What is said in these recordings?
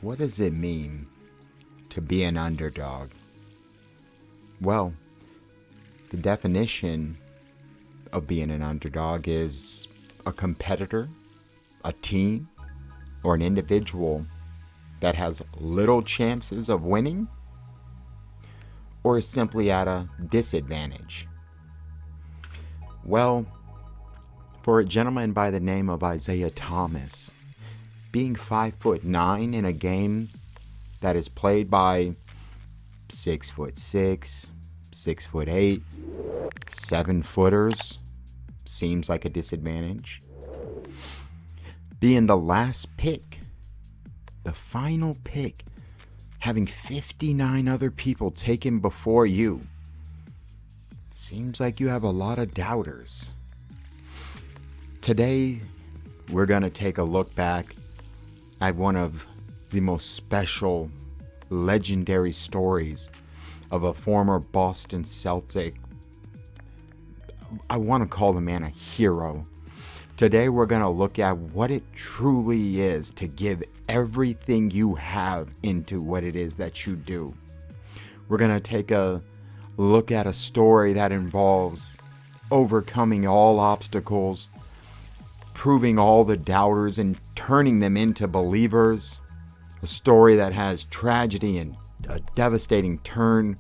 What does it mean to be an underdog? Well, the definition of being an underdog is a competitor, a team, or an individual that has little chances of winning or is simply at a disadvantage. Well, for a gentleman by the name of Isaiah Thomas, being 5'9" in a game that is played by 6'6", 6'8", 7-footers seems like a disadvantage. Being the last pick, the final pick, having 59 other people taken before you, seems like you have a lot of doubters. Today, we're going to take a look back at one of the most special, legendary stories of a former Boston Celtic. I want to call the man a hero. Today we're going to look at what it truly is to give everything you have into what it is that you do. We're going to take a look at a story that involves overcoming all obstacles, proving all the doubters and turning them into believers. A story that has tragedy and a devastating turn,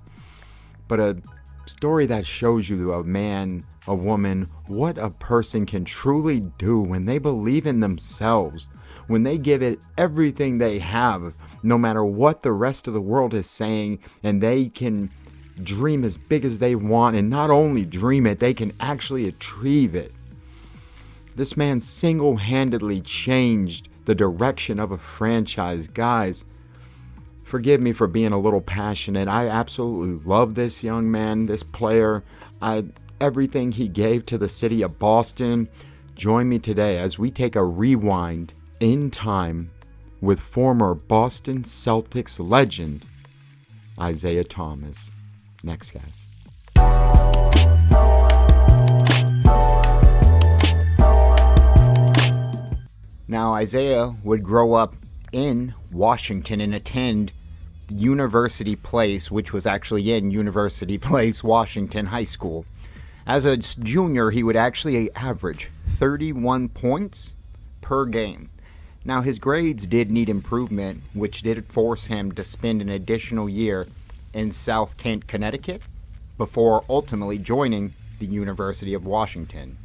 but a story that shows you a man, a woman, what a person can truly do when they believe in themselves, when they give it everything they have, no matter what the rest of the world is saying, and they can dream as big as they want, and not only dream it, they can actually achieve it. This man single-handedly changed the direction of a franchise. Guys, forgive me for being a little passionate. I absolutely love this young man, this player. Everything he gave to the city of Boston. Join me today as we take a rewind in time with former Boston Celtics legend, Isaiah Thomas. Next, guys. Now, Isaiah would grow up in Washington and attend University Place, which was actually in University Place, Washington High School. As a junior, he would actually average 31 points per game. Now, his grades did need improvement, which did force him to spend an additional year in South Kent, Connecticut, before ultimately joining the University of Washington.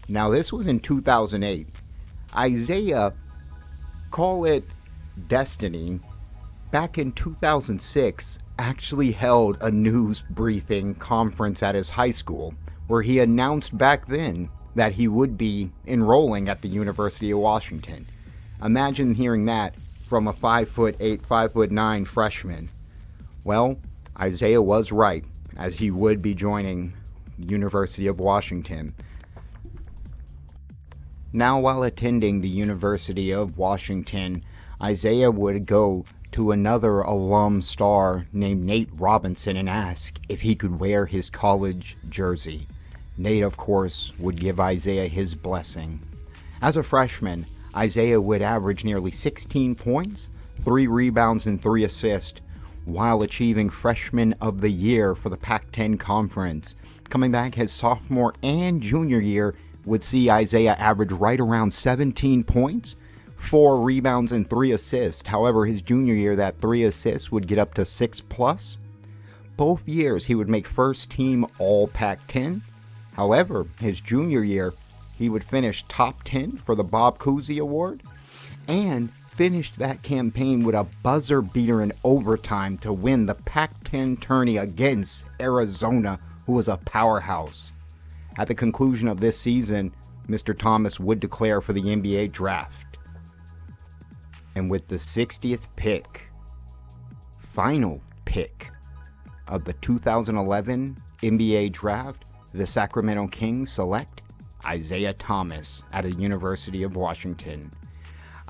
Now, this was in 2008. Isaiah, call it destiny, back in 2006, actually held a news briefing conference at his high school where he announced back then that he would be enrolling at the University of Washington. Imagine hearing that from a 5'8", 5'9" freshman. Well, Isaiah was right, as he would be joining the University of Washington. Now, while attending the University of Washington, Isaiah would go to another alum star named Nate Robinson and ask if he could wear his college jersey. Nate, of course, would give Isaiah his blessing. As a freshman, Isaiah would average nearly 16 points, 3 rebounds, and 3 assists, while achieving Freshman of the Year for the Pac-10 Conference. Coming back his sophomore and junior year would see Isaiah average right around 17 points, 4 rebounds, and 3 assists. However, his junior year, that 3 assists would get up to 6+. Both years, he would make first team All Pac-10. However, his junior year, he would finish top 10 for the Bob Cousy Award and finished that campaign with a buzzer beater in overtime to win the Pac-10 tourney against Arizona, who was a powerhouse. At the conclusion of this season, Mr. Thomas would declare for the NBA draft. And with the 60th pick, final pick of the 2011 NBA draft, the Sacramento Kings select Isaiah Thomas at the University of Washington.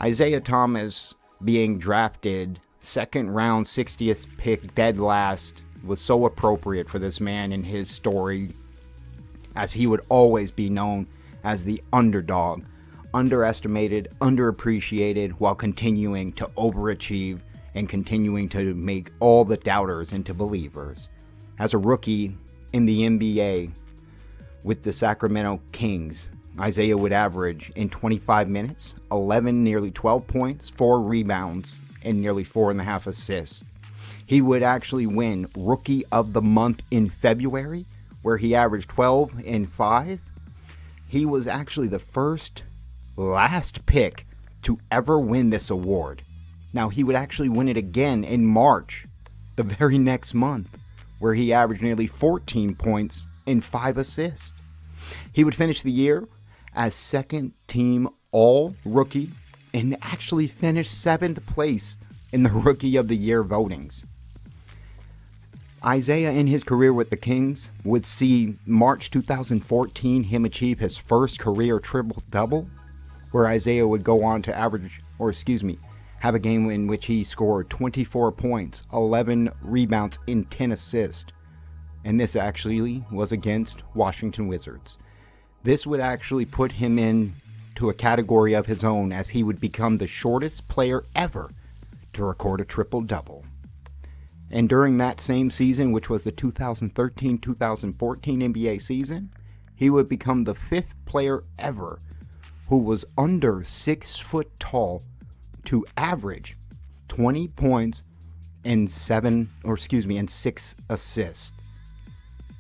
Isaiah Thomas being drafted second round, 60th pick, dead last, was so appropriate for this man and his story, as he would always be known as the underdog. underestimated, underappreciated, while continuing to overachieve and continuing to make all the doubters into believers. As a rookie in the NBA with the Sacramento Kings, Isaiah would average in 25 minutes, 11, nearly 12 points, 4 rebounds, and nearly 4.5 assists. He would actually win Rookie of the Month in February, where he averaged 12 and 5. He was actually the last pick to ever win this award. Now, he would actually win it again in March, the very next month, where he averaged nearly 14 points and 5 assists. He would finish the year as second team all-rookie and actually finished 7th place in the Rookie of the Year votings. Isaiah, in his career with the Kings, would see March 2014 him achieve his first career triple-double, where Isaiah would go on to have a game in which he scored 24 points, 11 rebounds, and 10 assists. And this actually was against Washington Wizards. This would actually put him into a category of his own, as he would become the shortest player ever to record a triple-double. And during that same season, which was the 2013-2014 NBA season, he would become the 5th player ever who was under 6 foot tall to average 20 points and 6 assists.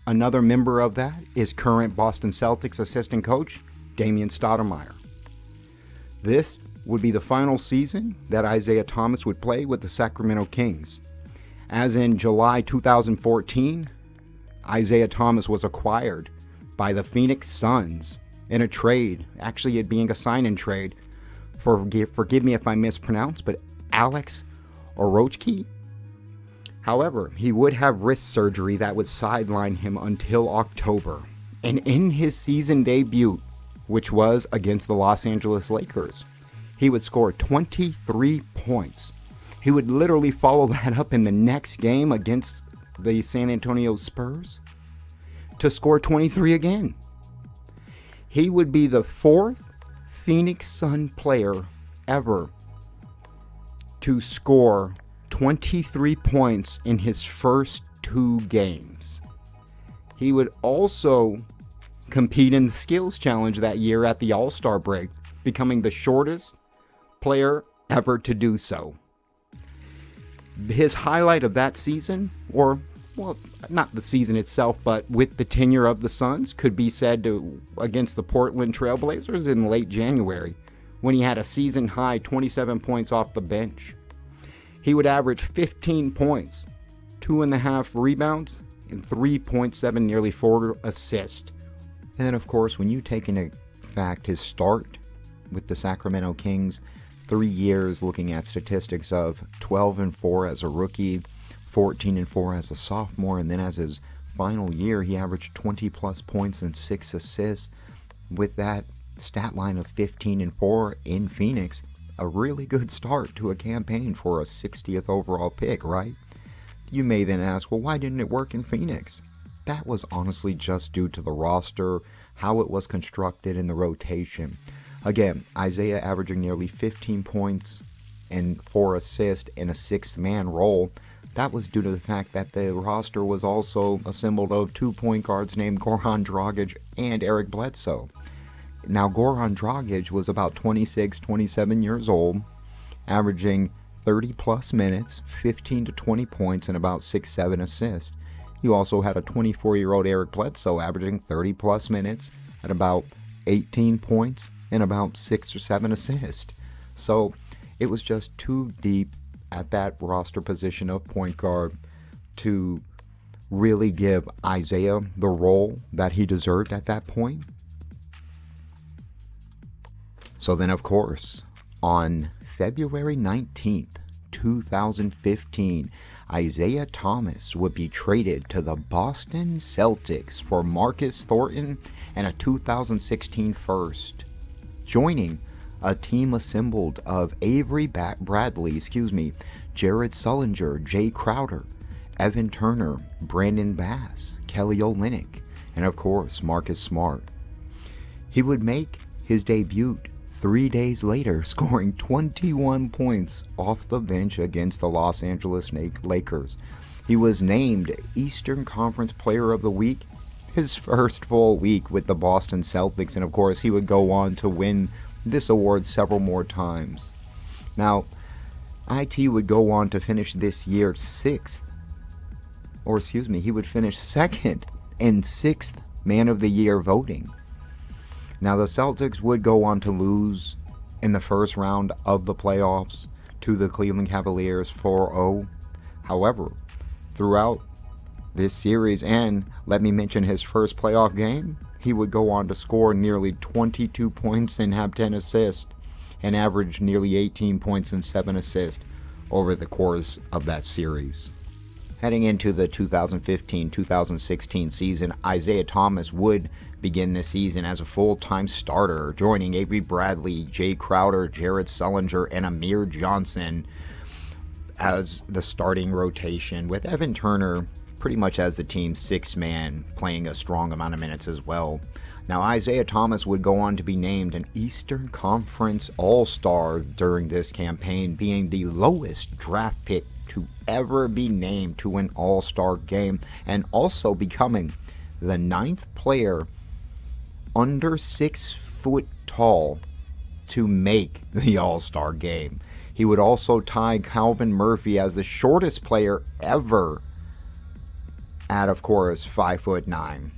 Another member of that is current Boston Celtics assistant coach Damian Stoudemire. This would be the final season that Isaiah Thomas would play with the Sacramento Kings. As in July 2014, Isaiah Thomas was acquired by the Phoenix Suns in a trade, actually it being a sign-in trade, forgive me if I mispronounce, but Alex Orochki. However, he would have wrist surgery that would sideline him until October. And in his season debut, which was against the Los Angeles Lakers, he would score 23 points. He would literally follow that up in the next game against the San Antonio Spurs to score 23 again. He would be the 4th Phoenix Sun player ever to score 23 points in his first 2 games. He would also compete in the skills challenge that year at the All-Star break, becoming the shortest player ever to do so. His highlight of that season, not the season itself, but with the tenure of the Suns, could be said to against the Portland Trailblazers in late January, when he had a season-high 27 points off the bench. He would average 15 points, 2.5 rebounds, and 3.7, nearly 4 assists. And then, of course, when you take into fact his start with the Sacramento Kings, 3 years looking at statistics of 12-4 as a rookie, 14-4 as a sophomore, and then as his final year, he averaged 20-plus points and 6 assists. With that stat line of 15-4 in Phoenix, a really good start to a campaign for a 60th overall pick, right? You may then ask, well, why didn't it work in Phoenix? That was honestly just due to the roster, how it was constructed in the rotation. Again, Isaiah averaging nearly 15 points and 4 assists in a 6-man role. That was due to the fact that the roster was also assembled of 2 point guards named Goran Dragic and Eric Bledsoe. Now, Goran Dragic was about 26, 27 years old, averaging 30-plus minutes, 15 to 20 points, and about 6-7 assists. You also had a 24-year-old Eric Bledsoe averaging 30-plus minutes at about 18 points and about 6 or 7 assists. So it was just too deep at that roster position of point guard to really give Isaiah the role that he deserved at that point. So then, of course, on February 19th, 2015, Isaiah Thomas would be traded to the Boston Celtics for Marcus Thornton and a 2016 first, joining a team assembled of Avery Bradley, Jared Sullinger, Jay Crowder, Evan Turner, Brandon Bass, Kelly Olynyk, and of course Marcus Smart. He would make his debut 3 days later, scoring 21 points off the bench against the Los Angeles Lakers. He was named Eastern Conference Player of the Week his first full week with the Boston Celtics, and of course he would go on to win this award several more times. Now, IT would go on to finish this year he would finish second in 6th Man of the Year voting. Now, the Celtics would go on to lose in the first round of the playoffs to the Cleveland Cavaliers 4-0. However, throughout this series, and let me mention his first playoff game, he would go on to score nearly 22 points and have 10 assists and average nearly 18 points and 7 assists over the course of that series. Heading into the 2015-2016 season, Isaiah Thomas would begin the season as a full-time starter, joining Avery Bradley, Jay Crowder, Jared Sullinger, and Amir Johnson as the starting rotation, with Evan Turner pretty much as the team's sixth man, playing a strong amount of minutes as well. Now, Isaiah Thomas would go on to be named an Eastern Conference All-Star during this campaign, being the lowest draft pick to ever be named to an All-Star game, and also becoming the 9th player under 6 foot tall to make the All-Star game. He would also tie Calvin Murphy as the shortest player ever at, of course, 5'9".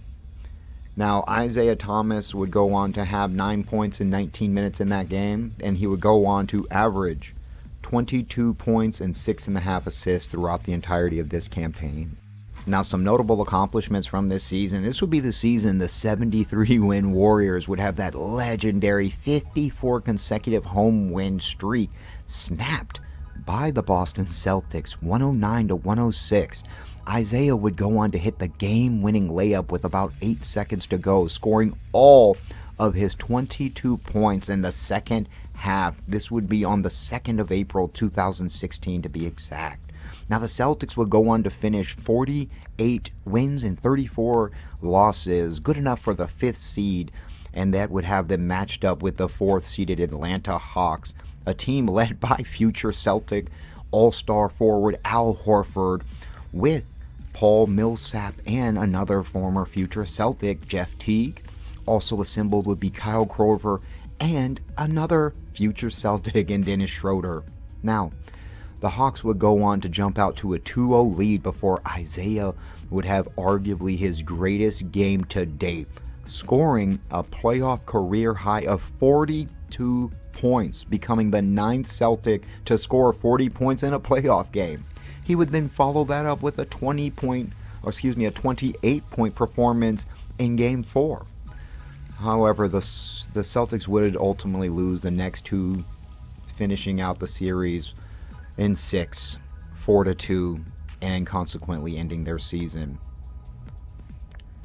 Now, Isaiah Thomas would go on to have 9 points in 19 minutes in that game, and he would go on to average 22 points and 6.5 assists throughout the entirety of this campaign. Now, some notable accomplishments from this season. This would be the season the 73-win Warriors would have that legendary 54 consecutive home win streak snapped by the Boston Celtics, 109-106. Isaiah would go on to hit the game-winning layup with about 8 seconds to go, scoring all of his 22 points in the second half. This would be on the 2nd of April, 2016 to be exact. Now, the Celtics would go on to finish 48 wins and 34 losses, good enough for the 5th seed, and that would have them matched up with the 4th-seeded Atlanta Hawks, a team led by future Celtic All-Star forward Al Horford, with Paul Millsap and another former future Celtic, Jeff Teague. Also assembled would be Kyle Korver and another future Celtic in Dennis Schroeder. Now, the Hawks would go on to jump out to a 2-0 lead before Isaiah would have arguably his greatest game to date, scoring a playoff career high of 42 points, becoming the 9th Celtic to score 40 points in a playoff game. He would then follow that up with a 28-point performance in Game 4. However, the Celtics would ultimately lose the next two, finishing out the series in 6, 4-2, and consequently ending their season.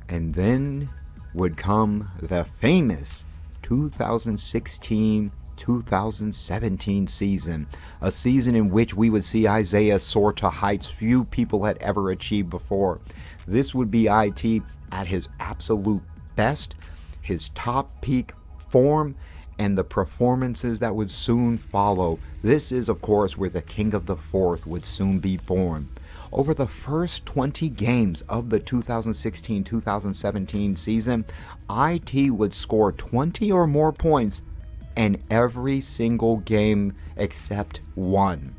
And then would come the famous 2016-2017 season, a season in which we would see Isaiah soar to heights few people had ever achieved before. This would be IT at his absolute best, his top peak form, and the performances that would soon follow. This is, of course, where the King of the Fourth would soon be born. Over the first 20 games of the 2016-2017 season, IT would score 20 or more points in every single game except one.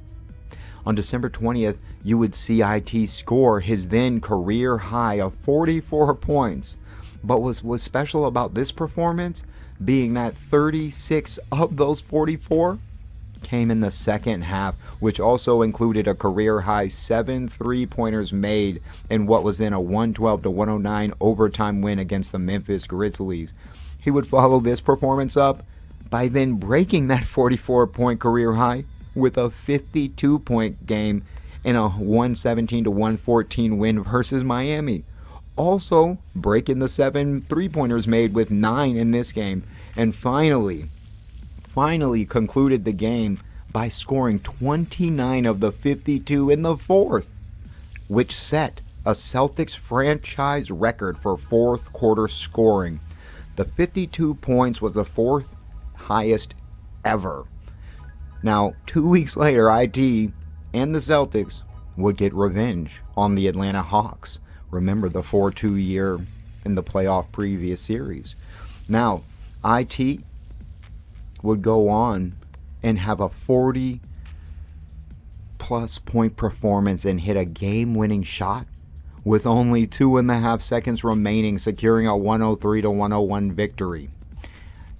On December 20th, you would see IT score his then career high of 44 points. But what was special about this performance being that 36 of those 44 came in the second half, which also included a career high 7 3-pointers made in what was then a 112-109 overtime win against the Memphis Grizzlies. He would follow this performance up by then breaking that 44-point career high with a 52-point game in a 117-114 win versus Miami. Also breaking the 7 3-pointers made with 9 in this game, and finally concluded the game by scoring 29 of the 52 in the fourth, which set a Celtics franchise record for fourth quarter scoring. The 52 points was the 4th highest ever. Now, 2 weeks later, IT and the Celtics would get revenge on the Atlanta Hawks. Remember the 4-2 year in the playoff previous series. Now, IT would go on and have a 40-plus point performance and hit a game-winning shot with only 2.5 seconds remaining, securing a 103-101 victory.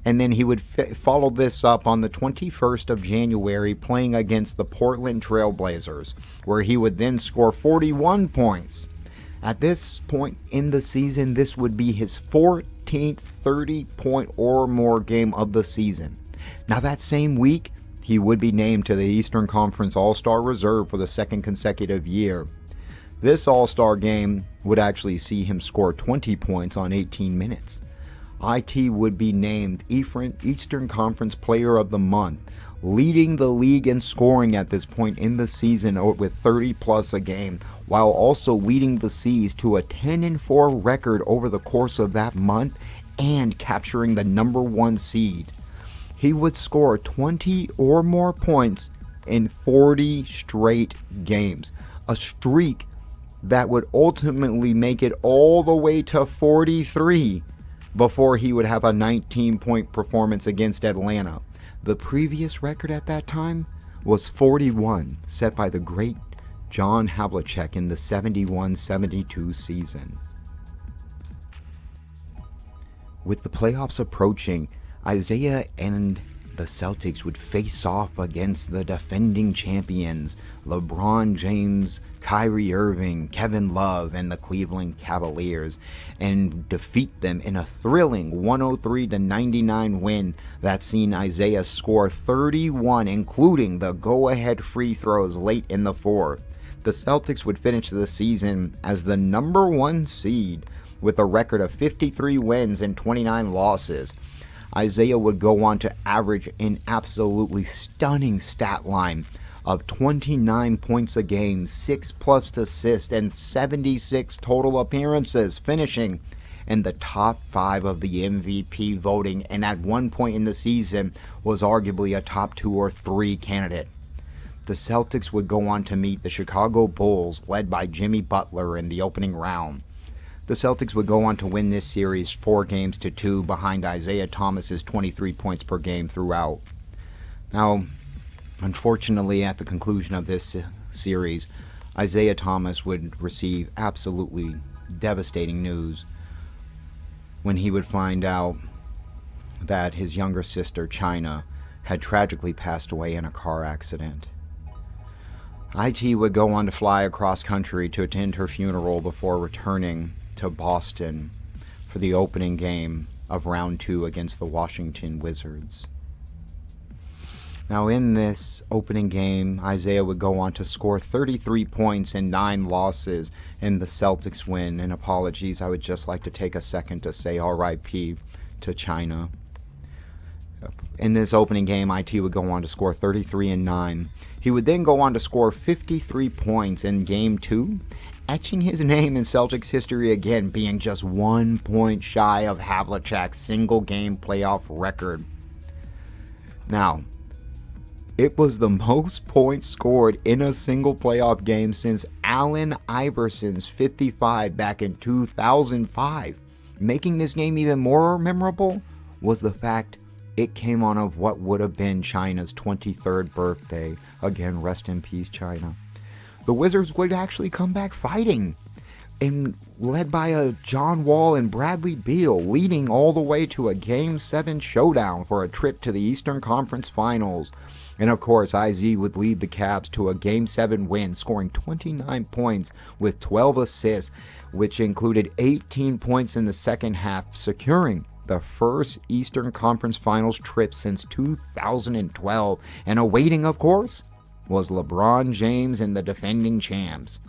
And then he would follow this up on the 21st of January playing against the Portland Trail Blazers, where he would then score 41 points. At this point in the season, this would be his 14th 30-point or more game of the season. Now that same week, he would be named to the Eastern Conference All-Star Reserve for the second consecutive year. This All-Star game would actually see him score 20 points on 18 minutes. IT would be named Eastern Conference Player of the Month, leading the league in scoring at this point in the season with 30-plus a game, while also leading the C's to a 10-4 record over the course of that month and capturing the number 1 seed. He would score 20 or more points in 40 straight games, a streak that would ultimately make it all the way to 43 before he would have a 19-point performance against Atlanta. The previous record at that time was 41, set by the great John Havlicek in the 71-72 season. With the playoffs approaching, Isaiah and the Celtics would face off against the defending champions, LeBron James, Kyrie Irving, Kevin Love, and the Cleveland Cavaliers, and defeat them in a thrilling 103-99 win that seen Isaiah score 31, including the go-ahead free throws late in the fourth. The Celtics would finish the season as the number 1 seed with a record of 53 wins and 29 losses. Isaiah would go on to average an absolutely stunning stat line of 29 points a game, 6+ assists, and 76 total appearances, finishing in the top 5 of the MVP voting, and at one point in the season was arguably a top 2 or 3 candidate. The Celtics would go on to meet the Chicago Bulls, led by Jimmy Butler, in the opening round. The Celtics would go on to win this series 4-2 behind Isaiah Thomas's 23 points per game throughout. Now, unfortunately, at the conclusion of this series, Isaiah Thomas would receive absolutely devastating news when he would find out that his younger sister, China, had tragically passed away in a car accident. IT would go on to fly across country to attend her funeral before returning to Boston for the opening game of round 2 against the Washington Wizards. Now in this opening game, Isaiah would go on to score 33 points and 9 losses in the Celtics win. And apologies, I would just like to take a second to say RIP to China. In this opening game, IT would go on to score 33 and 9. He would then go on to score 53 points in game 2, etching his name in Celtics history again, being just 1 point shy of Havlicek's single-game playoff record. Now, it was the most points scored in a single playoff game since Allen Iverson's 55 back in 2005. Making this game even more memorable was the fact it came on of what would have been China's 23rd birthday. Again, rest in peace, China. The Wizards would actually come back fighting, and led by a John Wall and Bradley Beal, leading all the way to a Game 7 showdown for a trip to the Eastern Conference Finals. And of course, IZ would lead the Cavs to a Game 7 win, scoring 29 points with 12 assists, which included 18 points in the second half, securing the first Eastern Conference Finals trip since 2012. And awaiting, of course, was LeBron James and the defending champs.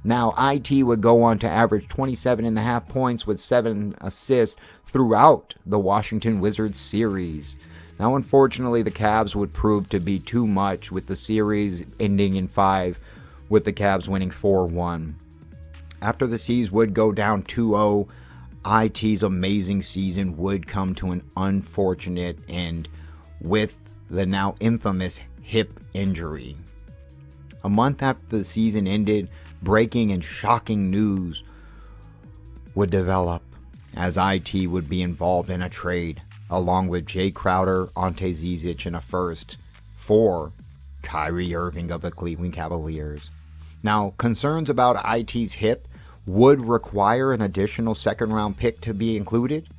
Now, IT would go on to average 27.5 points with 7 assists throughout the Washington Wizards series. Now, unfortunately, the Cavs would prove to be too much, with the series ending in 5, with the Cavs winning 4-1. After the C's would go down 2-0, IT's amazing season would come to an unfortunate end, with the now infamous hip injury. A month after the season ended, breaking and shocking news would develop as IT would be involved in a trade, along with Jay Crowder, Ante Zizic, and a first for Kyrie Irving of the Cleveland Cavaliers. Now, concerns about IT's hip would require an additional second-round pick to be included.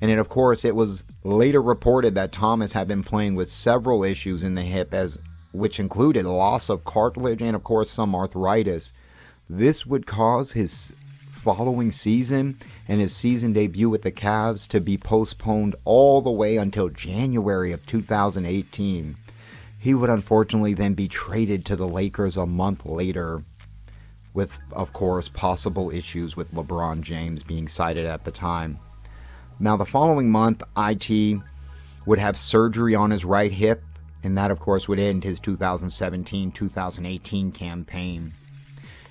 And of course, it was later reported that Thomas had been playing with several issues in the hip, which included loss of cartilage and, of course, some arthritis. This would cause his following season and his season debut with the Cavs to be postponed all the way until January of 2018. He would unfortunately then be traded to the Lakers a month later, with, of course, possible issues with LeBron James being cited at the time. Now, the following month, IT would have surgery on his right hip, and that, of course, would end his 2017-2018 campaign.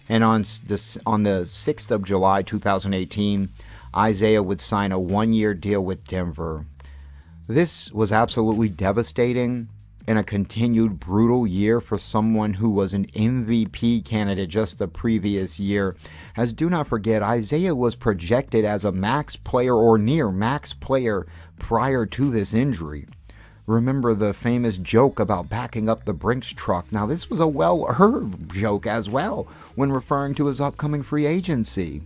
And on the 6th of July, 2018, Isaiah would sign a one-year deal with Denver. This was absolutely devastating and a continued brutal year for someone who was an MVP candidate just the previous year. As do not forget, Isaiah was projected as a max player or near max player prior to this injury. Remember the famous joke about backing up the Brinks truck. Now, this was a well-heard joke as well when referring to his upcoming free agency.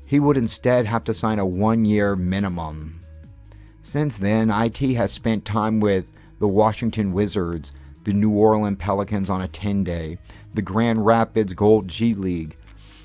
He would instead have to sign a one-year minimum. Since then, IT has spent time with the Washington Wizards, the New Orleans Pelicans on a 10-day, the Grand Rapids Gold G League.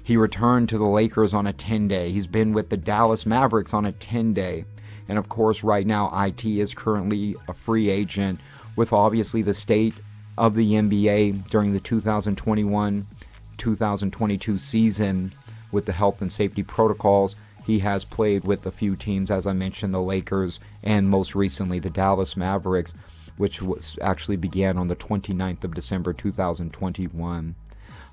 He returned to the Lakers on a 10-day. He's been with the Dallas Mavericks on a 10-day. And of course, right now, IT is currently a free agent with obviously the state of the NBA during the 2021-2022 season with the health and safety protocols. He has played with a few teams, as I mentioned, the Lakers and most recently the Dallas Mavericks, which actually began on the 29th of December 2021.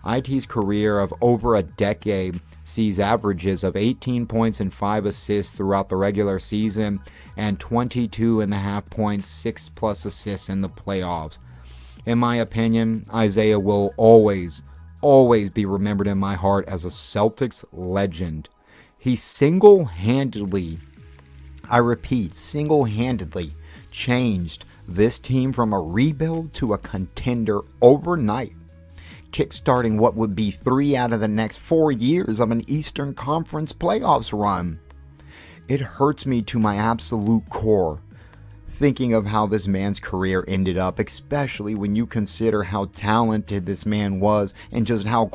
IT's career of over a decade sees averages of 18 points and 5 assists throughout the regular season and 22.5 points, 6+ assists in the playoffs. In my opinion, Isaiah will always be remembered in my heart as a Celtics legend. He single-handedly, I repeat, single-handedly changed this team from a rebuild to a contender overnight, kickstarting what would be 3 out of the next 4 years of an Eastern Conference playoffs run. It hurts me to my absolute core thinking of how this man's career ended up, especially when you consider how talented this man was and just how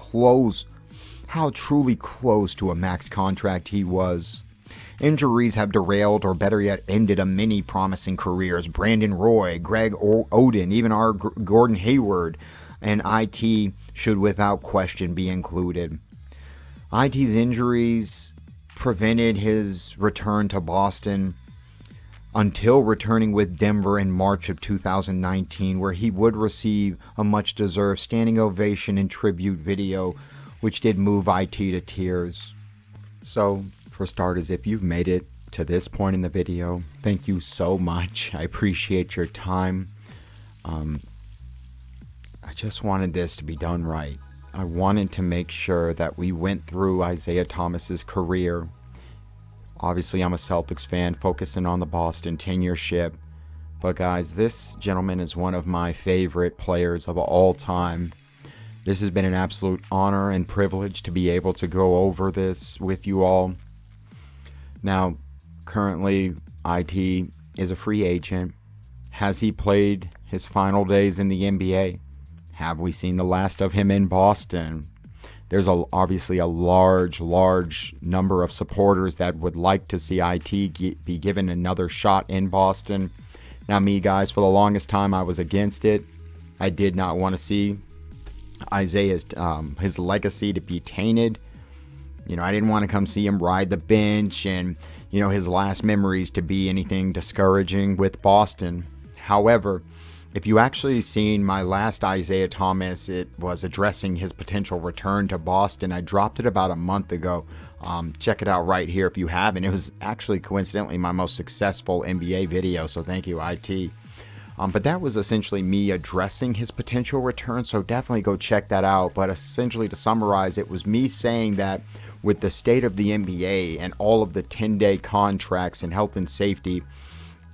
truly close to a max contract he was. Injuries have derailed, or better yet, ended a many promising careers. Brandon Roy, Greg Oden, even our Gordon Hayward, and IT should without question be included. IT's injuries prevented his return to Boston until returning with Denver in March of 2019, where he would receive a much-deserved standing ovation and tribute video, which did move IT to tears. So, for starters, if you've made it to this point in the video, thank you so much. I appreciate your time. I just wanted this to be done right. I wanted to make sure that we went through Isaiah Thomas's career. Obviously, I'm a Celtics fan, focusing on the Boston tenureship. But guys, this gentleman is one of my favorite players of all time. This has been an absolute honor and privilege to be able to go over this with you all. Now, currently, IT is a free agent. Has he played his final days in the NBA? Have we seen the last of him in Boston? There's obviously a large number of supporters that would like to see IT be given another shot in Boston. Now, me, guys, for the longest time, I was against it. I did not want to see Isaiah's his legacy to be tainted. I didn't want to come see him ride the bench and, his last memories to be anything discouraging with Boston. However, if you actually seen my last Isaiah Thomas, it was addressing his potential return to Boston. I dropped it about a month ago. Check it out right here if you haven't. It was actually coincidentally my most successful NBA video, so thank you, IT. But that was essentially me addressing his potential return, so definitely go check that out. But essentially, to summarize, it was me saying that with the state of the NBA and all of the 10-day contracts and health and safety,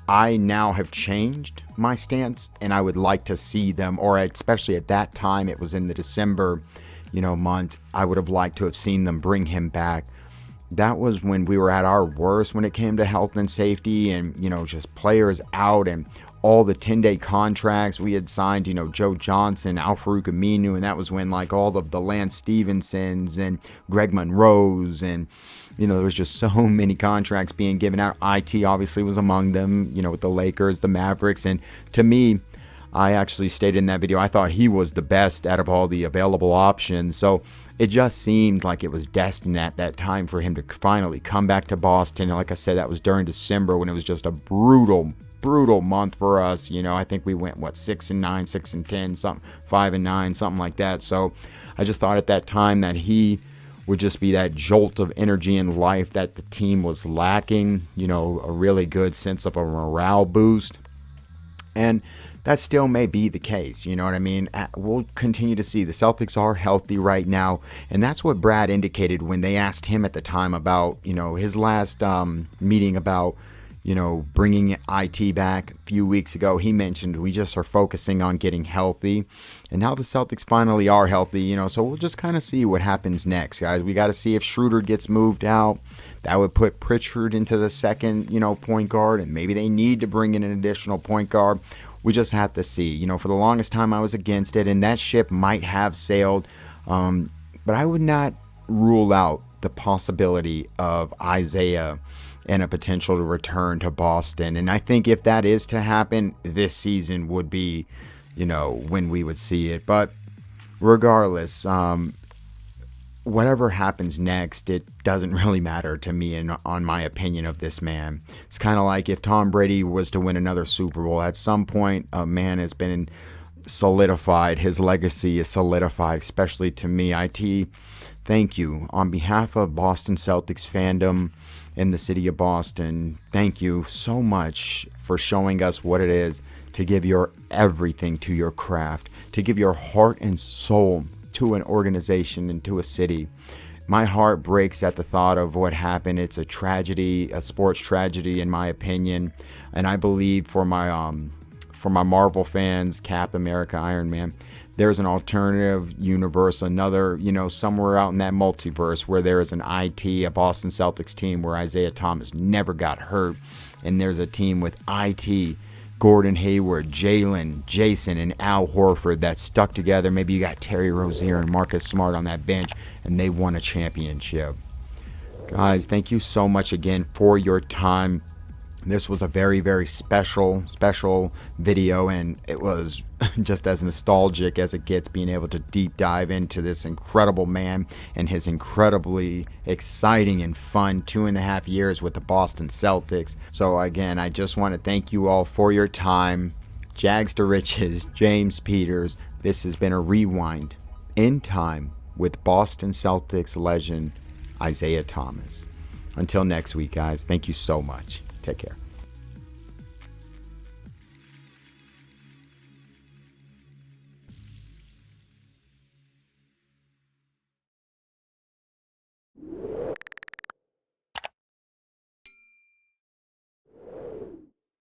I now have changed my stance, and I would like to see them, or especially at that time, it was in the December, month, I would have liked to have seen them bring him back. That was when we were at our worst when it came to health and safety and, just players out and all the 10-day contracts we had signed, Joe Johnson, Al-Farouq Aminu, and that was when like all of the Lance Stevensons and Greg Monroes and, there was just so many contracts being given out. IT obviously was among them, with the Lakers, the Mavericks, and to me, I actually stated in that video, I thought he was the best out of all the available options. So it just seemed like it was destined at that time for him to finally come back to Boston. And like I said, that was during December when it was just a brutal month for us. I think we went 6-9, 6-10, something 5-9, something like that. So I just thought at that time that he would just be that jolt of energy and life that the team was lacking, a really good sense of a morale boost. And that still may be the case, you know what I mean? We'll continue to see. The Celtics are healthy right now, and that's what Brad indicated when they asked him at the time about, his last meeting about, bringing IT back a few weeks ago. He mentioned we just are focusing on getting healthy, and now the Celtics finally are healthy, so we'll just kind of see what happens next, guys. We got to see if Schroeder gets moved out. That would put Pritchard into the second, point guard, and maybe they need to bring in an additional point guard. We just have to see. For the longest time I was against it, and that ship might have sailed, but I would not rule out the possibility of Isaiah and a potential to return to Boston. And I think if that is to happen, this season would be, when we would see it. But regardless, whatever happens next, it doesn't really matter to me and on my opinion of this man. It's kind of like if Tom Brady was to win another Super Bowl. At some point, a man has been solidified. His legacy is solidified, especially to me. IT, thank you. On behalf of Boston Celtics fandom in the city of Boston, thank you so much for showing us what it is to give your everything to your craft, to give your heart and soul to an organization and to a city. My heart breaks at the thought of what happened. It's a tragedy, a sports tragedy in my opinion, and I believe for my Marvel fans, Cap America, Iron Man, there's an alternative universe, another, somewhere out in that multiverse where there is an IT, a Boston Celtics team where Isaiah Thomas never got hurt, and there's a team with IT, Gordon Hayward, Jalen, Jason, and Al Horford that stuck together. Maybe you got Terry Rozier and Marcus Smart on that bench, and they won a championship. Guys, thank you so much again for your time. This was a very, very special video, and it was just as nostalgic as it gets, being able to deep dive into this incredible man and his incredibly exciting and fun 2.5 years with the Boston Celtics. So again, I just want to thank you all for your time. Jags to Riches, James Peters. This has been a rewind in time with Boston Celtics legend Isaiah Thomas. Until next week, guys, thank you so much. Take care.